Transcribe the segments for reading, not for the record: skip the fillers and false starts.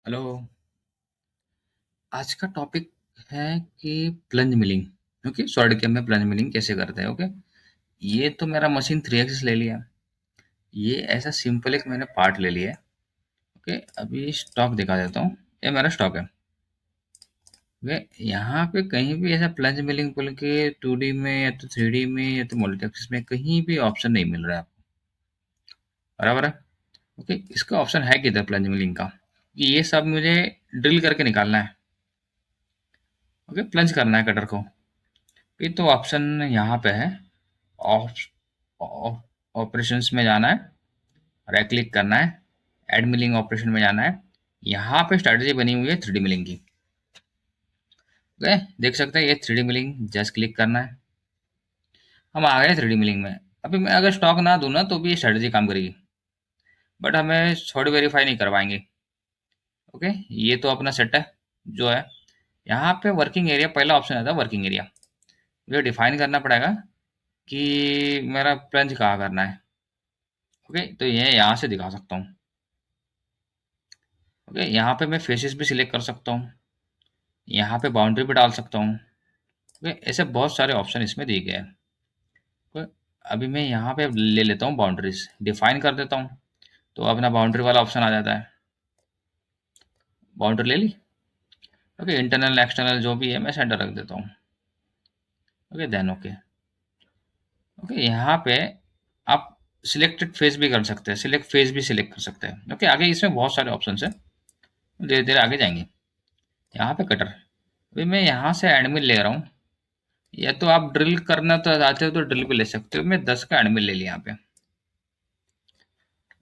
Hello. आज का topic है कि प्लंज मिलिंग। ओके, सॉलिड केम में प्लंज मिलिंग कैसे करते हैं। ओके, ये तो मेरा मशीन 3 एक्सिस ले लिया। ये ऐसा सिंपल एक मैंने पार्ट ले लिया है। ओके, अभी स्टॉक दिखा देता हूँ। ये मेरा स्टॉक है। ओके, यहाँ पे कहीं भी ऐसा प्लंज मिलिंग बोल के 2D में या तो 3D में या तो मल्टी एक्सिस में कहीं भी ऑप्शन नहीं मिल रहा है आपको। बराबर है। ओके, इसका ऑप्शन है किधर प्लंज मिलिंग का, कि ये सब मुझे ड्रिल करके निकालना है। ओके, प्लंज करना है कटर को। ये तो ऑप्शन यहाँ पे है। ऑपरेशंस में जाना है, राइट क्लिक करना है, ऐड मिलिंग ऑपरेशन में जाना है। यहाँ पे स्ट्रैटेजी बनी हुई है 3D मिलिंग की। ओके, देख सकते हैं ये 3D मिलिंग, जस्ट क्लिक करना है। हम आ गए 3D मिलिंग में। अभी मैं अगर स्टॉक ना दूं ना तो भी ये स्ट्रैटेजी काम करेगी, बट हमें थोड़ी वेरीफाई नहीं करवाएंगे। ओके, ये तो अपना सेट है जो है। यहाँ पे वर्किंग एरिया पहला ऑप्शन आता है, वर्किंग एरिया। मुझे डिफाइन करना पड़ेगा कि मेरा प्लंज कहाँ करना है। ओके, तो ये यहाँ से दिखा सकता हूँ। ओके, यहाँ पे मैं फेसेस भी सिलेक्ट कर सकता हूँ, यहाँ पे बाउंड्री भी डाल सकता हूँ। ओके, ऐसे बहुत सारे ऑप्शन इसमें दिए गए हैं। ओके, अभी मैं यहाँ पे ले लेता हूँ बाउंड्रीज, डिफाइन कर देता हूँ, तो अपना बाउंड्री वाला ऑप्शन आ जाता है। बाउंड्री ले ली। ओके, इंटरनल एक्सटर्नल जो भी है मैं सेंटर रख देता हूँ। Okay, then okay. ओके, यहाँ पे आप सिलेक्टेड फेस भी कर सकते हैं, सिलेक्ट फेस भी सिलेक्ट कर सकते हैं। ओके, आगे इसमें बहुत सारे ऑप्शन है, धीरे धीरे आगे जाएंगे। यहाँ पे कटर, अभी मैं यहाँ से एडमिन ले रहा हूँ, या तो आप ड्रिल करना तो चाहते हो तो ड्रिल भी ले सकते हो। मैं 10 का एडमिन ले लिया यहाँ पे।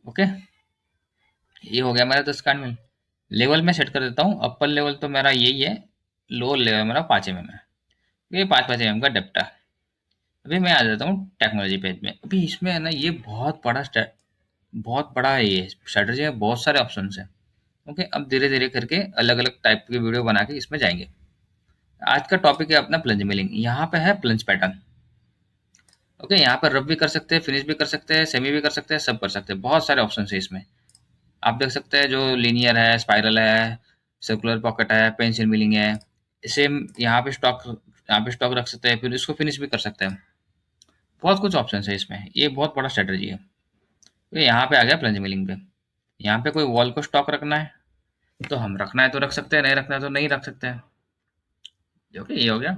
ओके, ये हो गया मेरा 10 का एडमिन। लेवल में सेट कर देता हूँ, अपर लेवल तो मेरा यही है, लोअर लेवल मेरा 5 mm है। ये 5-5 mm का डेप्टा। अभी मैं आ जाता हूँ टेक्नोलॉजी पेज में। अभी इसमें है ना, ये बहुत बड़ा है, ये स्ट्रेटजी में बहुत सारे ऑप्शन है। ओके, अब धीरे धीरे करके अलग अलग टाइप की वीडियो बना के इसमें जाएंगे। आज का टॉपिक है अपना प्लंज मिलिंग। यहाँ पे है प्लंज पैटर्न। ओके, यहाँ पर रफ भी कर सकते हैं, फिनिश भी कर सकते हैं, सेमी भी कर सकते हैं, सब कर सकते हैं। बहुत सारे ऑप्शन है इसमें। आप देख सकते हैं जो लीनियर है, स्पाइरल है, सर्कुलर पॉकेट है, पेंसिल मिलिंग है। सेम यहाँ पे स्टॉक रख सकते हैं, फिर इसको फिनिश भी कर सकते हैं। बहुत कुछ ऑप्शन है इसमें, ये बहुत बड़ा स्ट्रेटजी है। तो यहाँ पे आ गया प्लंज मिलिंग पे। यहाँ पे कोई वॉल को स्टॉक रखना है तो हम रखना है तो रख सकते हैं, नहीं रखना है तो नहीं रख सकते हैं। ओके, ये हो गया।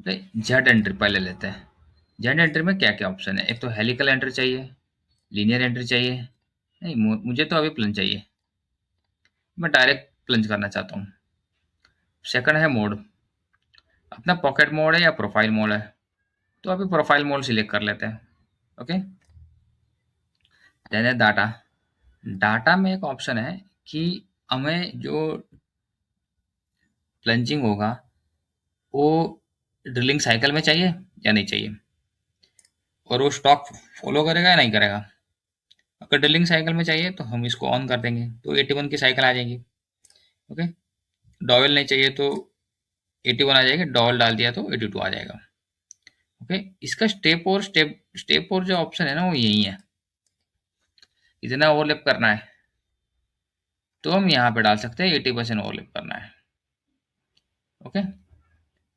तो जेड एंट्री पहले लेते हैं। जेड एंट्री में क्या क्या ऑप्शन है। एक तो हेलिकल एंट्री चाहिए, लीनियर एंट्री चाहिए। नहीं, मुझे तो अभी प्लंज चाहिए। मैं डायरेक्ट प्लंज करना चाहता हूँ। सेकंड है मोड, अपना पॉकेट मोड है या प्रोफाइल मोड है। तो अभी प्रोफाइल मोड सिलेक्ट कर लेते हैं। ओके, देन है डाटा। डाटा में एक ऑप्शन है कि हमें जो प्लंजिंग होगा वो ड्रिलिंग साइकिल में चाहिए या नहीं चाहिए, और वो स्टॉक फॉलो करेगा या नहीं करेगा। अगर ड्रिलिंग साइकिल में चाहिए तो हम इसको ऑन कर देंगे तो 81 की साइकिल आ जाएगी। ओके, डॉयल नहीं चाहिए तो 81 आ जाएगी, डॉयल डाल दिया तो 82 आ जाएगा। ओके, इसका स्टेप और जो ऑप्शन है ना वो यही है। इतना ओवरलैप करना है तो हम यहाँ पे डाल सकते हैं 80% ओवरलैप करना है। ओके,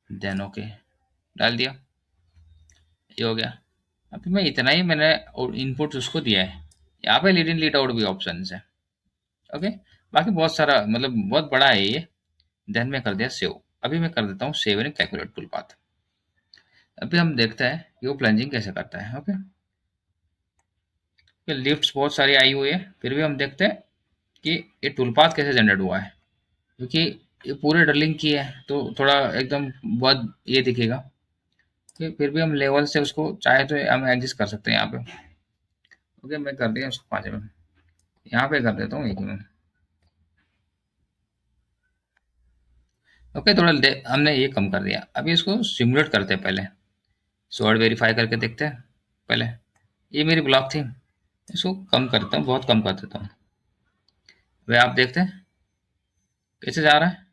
देन ओके डाल दिया, ये हो गया। अभी मैं इतना ही मैंने इनपुट उसको दिया है। यहाँ पे लीड इन लीड आउट भी ऑप्शन है। ओके, बाकी बहुत सारा मतलब बहुत बड़ा है ये। देन मैं कर दिया सेव। अभी मैं कर देता हूँ save in calculate tool path. अभी हम देखते हैं कि वो प्लंजिंग कैसे करता है। ओके, ये लिफ्ट्स बहुत सारी आई हुई है, फिर भी हम देखते हैं कि ये टूल पाथ कैसे जनरेट हुआ है। क्योंकि ये पूरे ड्रिलिंग की है तो थोड़ा एकदम बहुत ये दिखेगा। फिर भी हम लेवल से उसको चाहे तो हम एडजस्ट कर सकते हैं यहाँ पे। ओके, मैं कर दिया उसको 5 mm। यहाँ पे कर देता हूँ 1 mm। ओके, हमने ये कम कर दिया। अभी इसको सिमुलेट करते हैं पहले। सॉर्ट वेरीफाई करके देखते हैं पहले। ये मेरी ब्लॉक थी, इसको कम करता हूँ, बहुत कम कर देता हूँ। वे आप देखते हैं कैसे जा रहा है।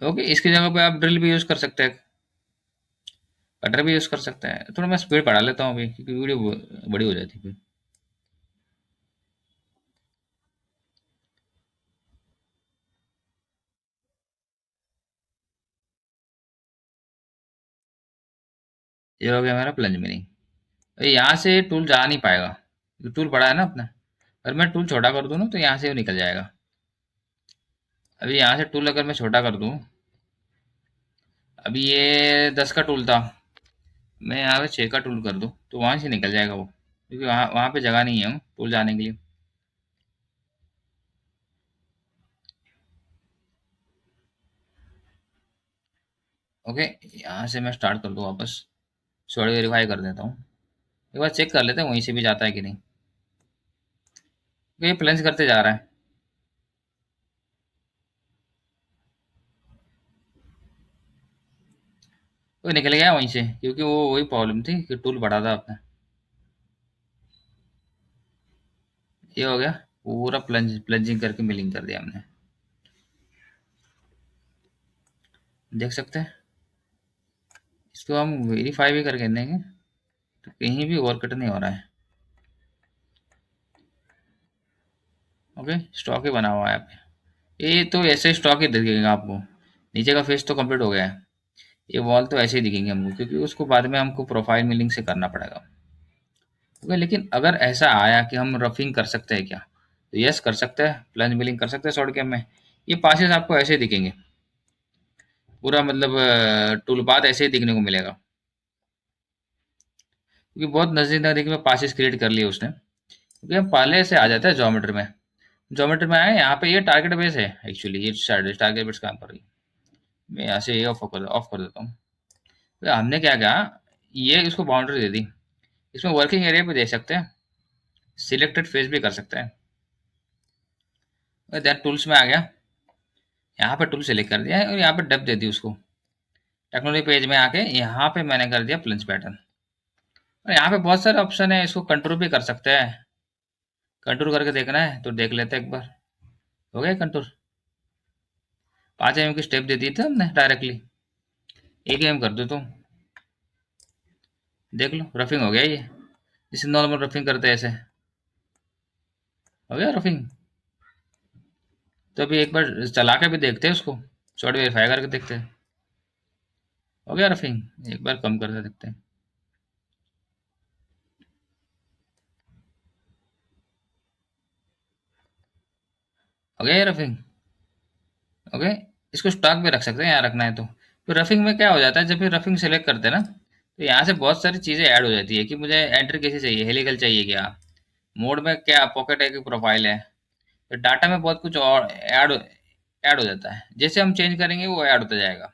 ओके, इसकी जगह पे आप ड्रिल भी यूज कर सकते हैं। कटर भी यूज़ कर सकते हैं। थोड़ा मैं स्पीड बढ़ा लेता हूँ अभी, क्योंकि वीडियो बड़ी हो जाती है फिर। ये हो गया मेरा प्लंज मिलिंग। यहाँ से टूल जा नहीं पाएगा, क्योंकि टूल बड़ा है ना अपना। अगर मैं टूल छोटा कर दूँ ना, तो यहाँ से वो निकल जाएगा। अभी यहाँ से टूल अगर मैं छोटा कर दूँ, अभी ये 10 का टूल था, मैं यहाँ पे 6 का टूल कर दूँ, तो वहाँ से निकल जाएगा वो, क्योंकि वहाँ वहाँ पे जगह नहीं है टूल जाने के लिए। ओके, यहाँ से मैं स्टार्ट कर दूँ वापस, सॉरी वेरीफाई कर देता हूँ। एक बार चेक कर लेते हैं वहीं से भी जाता है कि नहीं, क्योंकि ये प्लंज करते जा रहा है। वो निकल गया वहीं से, क्योंकि वो वही प्रॉब्लम थी कि टूल बड़ा था अपना। ये हो गया, पूरा प्लंजिंग करके मिलिंग कर दिया हमने। देख सकते हैं, इसको हम वेरीफाई भी करके देंगे, तो कहीं भी ओवरकट नहीं हो रहा है। ओके, स्टॉक ही बना हुआ है यहाँ पे। ये तो ऐसे स्टॉक ही दिखेगा आपको, नीचे का फेस तो कंप्लीट हो गया है। ये वॉल तो ऐसे ही दिखेंगे हमको, क्योंकि उसको बाद में हमको प्रोफाइल मिलिंग से करना पड़ेगा। ओके, लेकिन अगर ऐसा आया कि हम रफिंग कर सकते हैं क्या, तो यस कर सकते हैं, प्लंज मिलिंग कर सकते हैं शॉर्ट गेम में। ये पासेस आपको ऐसे ही दिखेंगे, पूरा मतलब टूल पाथ ऐसे ही दिखने को मिलेगा, क्योंकि बहुत नजदीक नजदीक में पासेस क्रिएट कर लिए उसने। क्योंकि हम पहले से आ जाता है ज्योमेट्री में, ज्योमेट्री में आए यहाँ पे, ये टारगेट बेस है एक्चुअली, ये टारगेट बेस काम कर रही है। मैं यहाँ से ये ऑफ कर देता हूँ। तो हमने क्या किया, ये इसको बाउंड्री दे दी। इसमें वर्किंग एरिया भी दे सकते हैं, सिलेक्टेड फेस भी कर सकते हैं। देन टूल्स में आ गया, यहाँ पे टूल सेलेक्ट कर दिया है, और यहाँ पे डेप्थ दे दी उसको। टेक्नोलॉजी पेज में आके यहाँ पे मैंने कर दिया प्लंज पैटर्न। और यहाँ पे बहुत सारे ऑप्शन है, इसको कंट्रोल भी कर सकते हैं। कंट्रोल करके देखना है तो देख लेते हैं एक बार। हो गया कंट्रोल, 5 mm की स्टेप दे दी थी हमने डायरेक्टली, 1 mm कर दो तुम। देख लो रफिंग हो गया ये, जिसे नॉर्मल रफिंग करते हैं ऐसे। हो गया रफिंग। तो अभी एक बार चला के भी देखते हैं उसको, शॉर्ट वेरीफाई करके देखते हैं। हो गया रफिंग, एक बार कम करके देखते हैं। हो गया ये रफिंग। ओके, इसको स्टॉक में रख सकते हैं, यहाँ रखना है तो। फिर रफिंग में क्या हो जाता है, जब फिर रफिंग सेलेक्ट करते हैं ना, तो यहाँ से बहुत सारी चीज़ें ऐड हो जाती है, कि मुझे एंट्री कैसे चाहिए, हेलिकल चाहिए क्या, मोड में क्या, पॉकेट है कि प्रोफाइल है। तो डाटा में बहुत कुछ और ऐड हो जाता है, जैसे हम चेंज करेंगे वो ऐड होता जाएगा,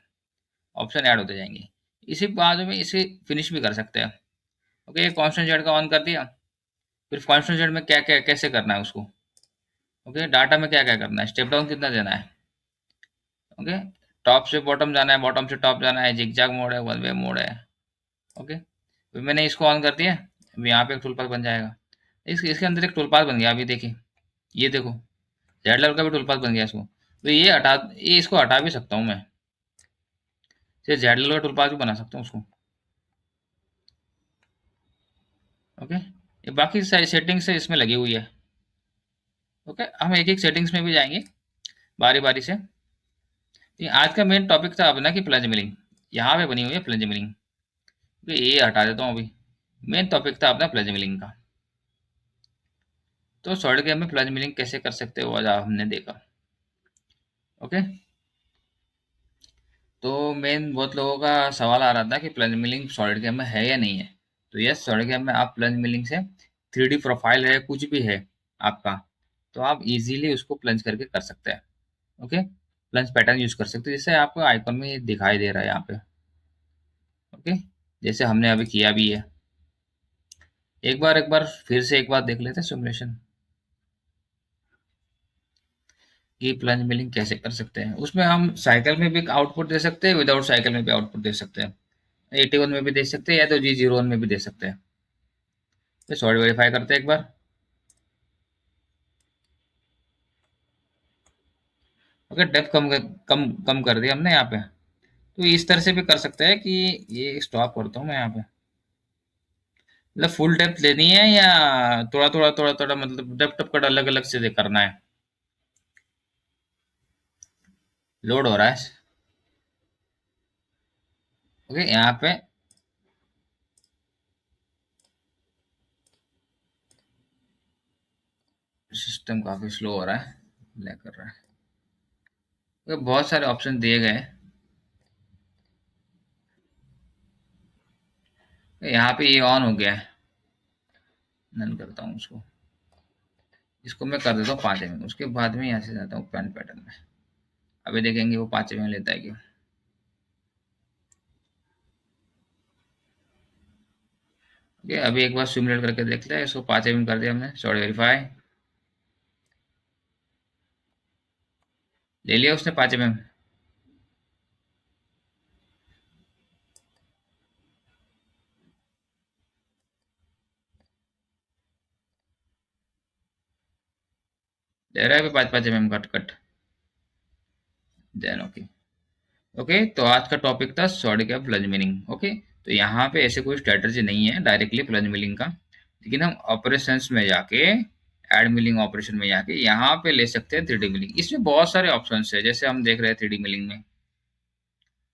ऑप्शन ऐड होते जाएंगे। इसी बाद में इसे फिनिश भी कर सकते हैं। ओके, कॉन्स्टेंट जेड का ऑन कर दिया। फिर कॉन्स्टेंट जेड में क्या क्या कैसे करना है उसको। ओके, डाटा में क्या क्या करना है, स्टेप डाउन कितना देना है। ओके, टॉप से बॉटम जाना है, बॉटम से टॉप जाना है, जिगजैग मोड है, वन वे मोड है। ओके, तो मैंने इसको ऑन कर दिया। अभी यहाँ पे एक टूल पाथ बन जाएगा। इसके अंदर एक टूल पाथ बन गया, अभी देखिए, ये देखो, जेड लेवल का भी टूल पाथ बन गया इसको। तो ये इसको हटा भी सकता हूँ मैं, ये जेड लेवल का टूल पाथ भी बना सकता हूँ उसको। ओके, ये बाकी सारी सेटिंग्स है इसमें लगी हुई है। ओके, हम एक एक सेटिंग्स में भी जाएंगे बारी बारी से। ये आज का मेन टॉपिक था अपना कि प्लंज मिलिंग, यहाँ पे बनी हुई है प्लंज मिलिंग। तो ये हटा देता हूँ अभी। मेन टॉपिक था अपना प्लंज मिलिंग का। तो शॉर्ट गेम में प्लंज मिलिंग कैसे कर सकते हो आज हमने देखा। ओके, तो मेन बहुत लोगों का सवाल आ रहा था कि प्लंज मिलिंग सॉलिड गेम में है या नहीं है। तो यस, सॉलिड गेम में आप प्लंज मिलिंग से 3D प्रोफाइल है, कुछ भी है आपका, तो आप इजीली उसको प्लंज करके कर सकते हैं। ओके, प्लंज पैटर्न यूज कर सकते हैं, जैसे आपको आइकन में ये दिखाई दे रहा है यहाँ पे। ओके, जैसे हमने अभी किया भी है। एक बार फिर से एक बार देख लेते हैं सिमुलेशन, कि प्लंज मिलिंग कैसे कर सकते हैं। उसमें हम साइकिल में भी आउटपुट दे सकते हैं, विदाउट साइकिल में भी आउटपुट दे सकते हैं। 81 में भी दे सकते हैं, या तो G01 में भी दे सकते हैं। तो सॉरी वेरीफाई करते हैं एक बार। अगर डेप्थ कम कम कर दिया हमने यहाँ पे, तो इस तरह से भी कर सकते हैं कि ये स्टॉप करता हूँ मैं यहाँ पे। मतलब फुल डेप्थ लेनी है या थोड़ा थोड़ा थोड़ा थोड़ा, मतलब डेप्थ कट अलग अलग से करना है? लोड हो रहा है। ओके, यहाँ पे सिस्टम काफी स्लो हो रहा है, लैग कर रहा है। ओके, बहुत सारे ऑप्शन दिए गए हैं। यहाँ पे ये ऑन हो गया है, नन करता हूँ उसको। इसको मैं कर देता हूँ 5 mm, उसके बाद में यहाँ से जाता हूँ पेन पैटर्न में। अभी देखेंगे वो 5 mm लेता है क्यों। ओके, अभी एक बार सिमुलेट करके देख लिया, इसको 5 mm कर दिया हमने, सॉरी वेरीफाई। ले लिया उसने 5 mm। ले रहा है अभी 5 5 mm cut cut. Then okay. Okay, तो आज का टॉपिक था सॉरी का प्लंज मिलिंग। ओके, तो यहाँ पे ऐसे कोई स्ट्रेटजी नहीं है डायरेक्टली प्लंज मिलिंग का, लेकिन हम ऑपरेशंस में जाके, एड मिलिंग ऑपरेशन में जाके यहाँ पे ले सकते हैं 3D मिलिंग। इसमें बहुत सारे ऑप्शन है, जैसे हम देख रहे हैं 3D मिलिंग में।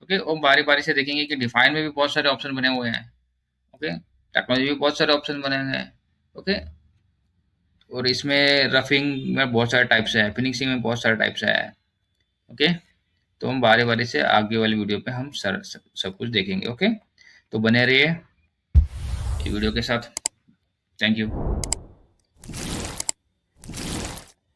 ओके, और बारी बारी से देखेंगे कि डिफाइन में भी बहुत सारे ऑप्शन बने हुए हैं। ओके, टेक्नोलॉजी में बहुत सारे ऑप्शन बने हुए हैं। ओके, और इसमें रफिंग में बहुत सारे टाइप्स है, फिनिशिंग में बहुत सारे टाइप्स है। ओके, तो हम बारी बारी से आगे वाली वीडियो पे हम सब कुछ देखेंगे। ओके, तो बने रहिए ये वीडियो के साथ। Thank you.